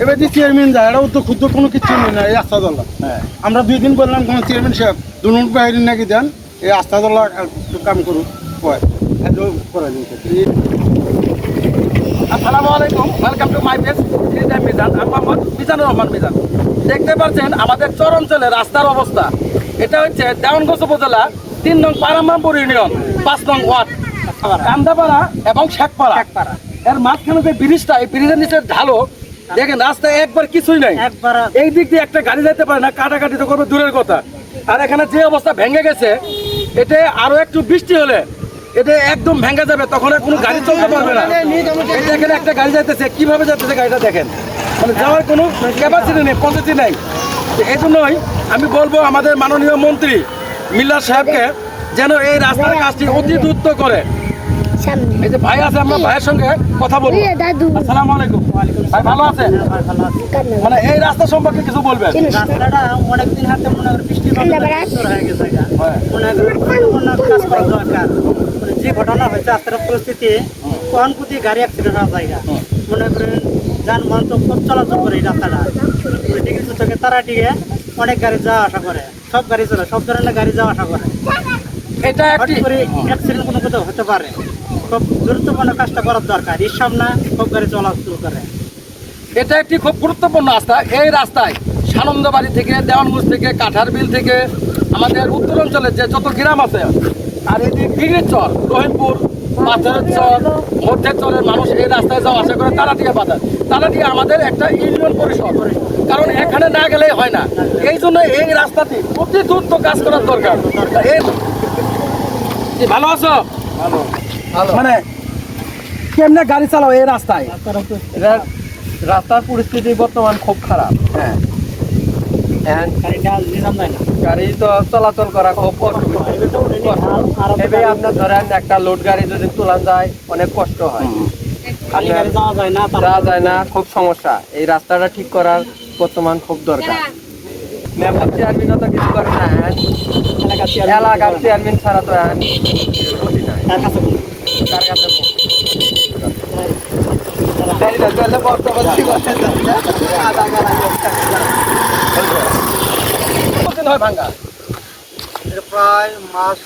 এবার যে চেয়ারম্যান যায় এটাও তো ক্ষুদ্র কোনো কিছু নেই না এই আস্তাদলা। আমরা 2 দিন বললাম কোনো চেয়ারম্যান সাহেব 2 মিনিট বাইরে নাকি দেন এই আস্তাদলা একটু কাম করুক করা দিন। আসসালামু আলাইকুম, welcome to my page Mizan. আমি মোহাম্মদ মিজানুর রহমান মিজান। দেখতে পাচ্ছেন আমাদের চর অঞ্চলের রাস্তার অবস্থা। এটা হচ্ছে দেওয়ানগঞ্জ উপজেলা 3 নং পারামামপুর ইউনিয়ন 5 নং ওয়ার্ড কান্দাপাড়া এবং শেখপাড়া। এর মাঝখানে যে ব্রিজটা, এই ব্রিজের নিচে ঢালো দেখেন, রাস্তায় একবার কিছুই নাই। এই দিক দিয়ে একটা গাড়ি যেতে পারে না, কাটাকাটি তো করবে দূরের কথা। আর এখানে যে অবস্থা ভেঙে গেছে, এটা আরো একটু বৃষ্টি হলে এটা একদম ভেঙে যাবে, তখন আর কোনো গাড়ি চলতে পারবে না। এটা এখানে একটা গাড়ি যাইতেছে, কিভাবে যাইতেছে গাড়িটা দেখেন, মানে যাওয়ার কোনো ক্যাপাসিটি নেই, পদ্ধতি নেই। এই জন্যই আমি বলবো আমাদের মাননীয় মন্ত্রী মিল্লার সাহেবকে যেন এই রাস্তার কাজটি অতি দ্রুত করে। এই যে ভাই আছে, আমরা ভাইয়ের সঙ্গে কথা বলবো। আসসালামু আলাইকুম ভাই, ভালো আছেন? মানে এই রাস্তা সম্পর্কে কিছু বলবেন। রাস্তাটা অনেকদিন হাতে মনে করেন বৃষ্টি হয়ে গেছে, মনে করেন কাজ করা দরকার। যে ঘটনা হয়েছে রাস্তার পরিস্থিতি, কখন কোথায় গাড়ি অ্যাক্সিডেন্ট হওয়ার জায়গা, মনে করেন যানবাহন তো খুব চলাচল করে এই রাস্তাটা। ডিগ্রি থেকে তারাটিকে অনেক গাড়ি যাওয়া আসা করে, সব গাড়ি চলে, সব ধরনের গাড়ি যাওয়া আসা করে। এটা একটি অ্যাক্সিডেন্ট কোনো কোথাও হতে পারে, খুব গুরুত্বপূর্ণ কাজটা করার দরকার। এর সামনে সব গাড়ি চলাচল করে। এটা একটি খুব গুরুত্বপূর্ণ রাস্তা। এই রাস্তায় সানন্দবাড়ি থেকে, দেওয়ানগঞ্জ থেকে, কাঠারবিল থেকে, আমাদের উত্তর অঞ্চলের যে যত গ্রাম আছে, আর এই যে বিগড়ির চর, রহিমপুর, পাথরের চর, মধ্যের চরের মানুষ এই রাস্তায় যাওয়া আসা করে তারাটিয়া বাজার। তারাটিয়া আমাদের একটা ইউনিয়ন পরিষদ, কারণ এখানে না গেলেই হয় না। এই জন্য এই রাস্তাটি অতি দ্রুত কাজ করার দরকার। ভালো আছো? মানে কেমনে গাড়ি চালাও এই রাস্তায়? রাস্তার পরিস্থিতি বর্তমান খুব খারাপ। গাড়ি তো চলাচল করা খুব কষ্ট। আপনার ধরেন একটা লোড গাড়ি যদি তোলা যায় অনেক কষ্ট হয়, যাওয়া যায় না, খুব সমস্যা। এই রাস্তাটা ঠিক করার বর্তমান খুব দরকার। মেম্বার চেয়ারম্যানও তো কিছু করে না, এলাকার চেয়ারম্যান ছাড়া তো তার কাছে প্রায় মাস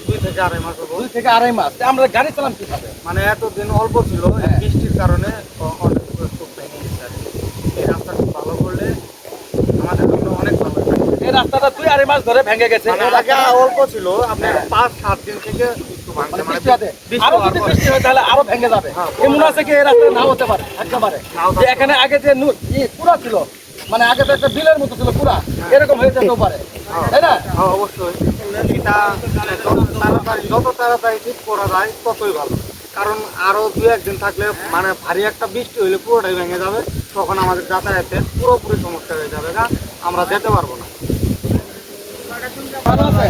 2 থেকে আড়াই মাস হবো। 2 থেকে আড়াই মাস আমরা গাড়ি চালাম কিভাবে? মানে এতদিন অল্প ছিল, বৃষ্টির কারণে অনেক খুব ভেঙে গেছে। এই রাস্তা খুব ভালো করলে আমাদের জন্য অনেক ভালো। এই রাস্তাটা 2-2.5 মাস ধরে ভেঙে গেছে। আগে অল্প ছিল, আপনার 5-7 দিন থেকে একটু ভাঙছে। মানে আরো যদি বৃষ্টি হয় তাহলে আরো ভেঙে যাবে। এমন আছে কি এই রাস্তা নাও হতে পারে, একেবারে যে এখানে আগে যে পুরা ছিল, মানে আগে তো একটা বিলের মতো ছিল পুরা, এরকম হয়ে যেতেও পারে, তাই না? অবশ্যই এটা যত তাড়াতাড়ি ঠিক করা যায় ততই ভালো। কারণ আরো 2-1 দিন থাকলে মানে ভারী একটা বৃষ্টি হইলে পুরোটাই ভেঙে যাবে, তখন আমাদের যাতায়াতের পুরোপুরি সমস্যা হয়ে যাবে, না আমরা যেতে পারবো না। ভালো আছে?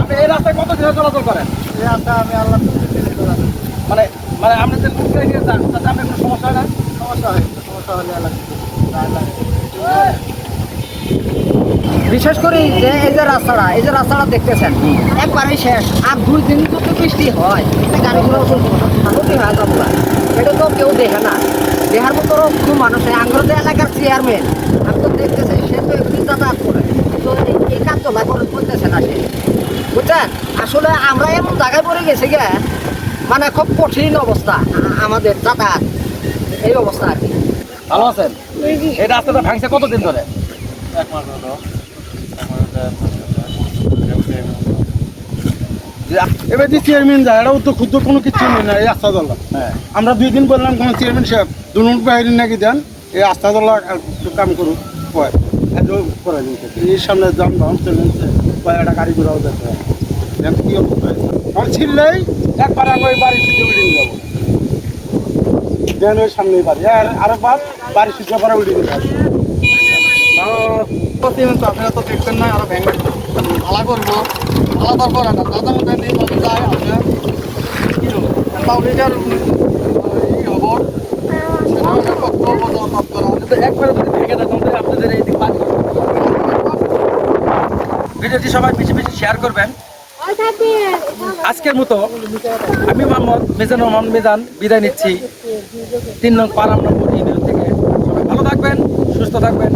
আপনি এই রাস্তায় কত দিনে চলাচল করেন? এই রাস্তা আমি আল্লাহ মানে মানে আপনি যে লুটকে নিয়ে যান, তাতে আপনার কোনো সমস্যা হয় না? সমস্যা হলে বিশেষ করে এই যে রাস্তাটা দেখতেছেন একবারেই শেষ। আর 2 দিন যদি বৃষ্টি হয় গাড়িগুলো ক্ষতি হয়ে যাবো। এটা তো কেউ দেখে না, দেখার মতো কোনো মানুষ নেই। আমরা তো এলাকার চেয়ারম্যান, আমি তো দেখতেছি সে তো একটু যাতায়াত করে, তো এই কার্যটা করতেছে না সে, বুঝছেন? আসলে আমরা এমন জায়গায় পড়ে গেছি গে, মানে খুব কঠিন অবস্থা আমাদের যাতায়াত, এই অবস্থা আর কি। ভালো আছেন? এই রাস্তাটা ভাঙছে কতদিন ধরে? 1 মাস হলো। এবার যে চেয়ারম্যান যায় এটাও তো ক্ষুদ্র কোনো কিছু নেই না এই আস্তাদলা। আমরা 2 দিন বললাম কোনো চেয়ারম্যান সাহেব 2 মিনিট বাইরে নাকি দেন এই আস্তাদলা একটু কাম করুক করে দিন। এর সামনে যানবাহন চলে একটা গাড়ি ঘোড়াও যেতে হয়, কি অবস্থা আমার ছিললেই একবার আমি ওই বাড়ির সিটে উল্টে নিয়ে যাবো। দেন ওই সামনেই বাড়ি, আরেকবার বাড়ির সিটে পরে উল্টে নিতে হবে। আপনারা তো দেখছেন না, আরো ভেঙে ভালো করবো, ভালো দরকার না দাদা মধ্যে নিয়ে যায় আপনার পাবলিকের খবর একবারে যদি ভেঙে থাকুন আপনাদের এই দিক ভিডিওটি সবাই বেশি বেশি শেয়ার করবেন। আজকের মতো আমি মোহাম্মদ মিজানুর রহমান মিজান বিদায় নিচ্ছি 3 নং পারামামপুর ইউনিয়ন থেকে। সবাই ভালো থাকবেন। থাকবেন।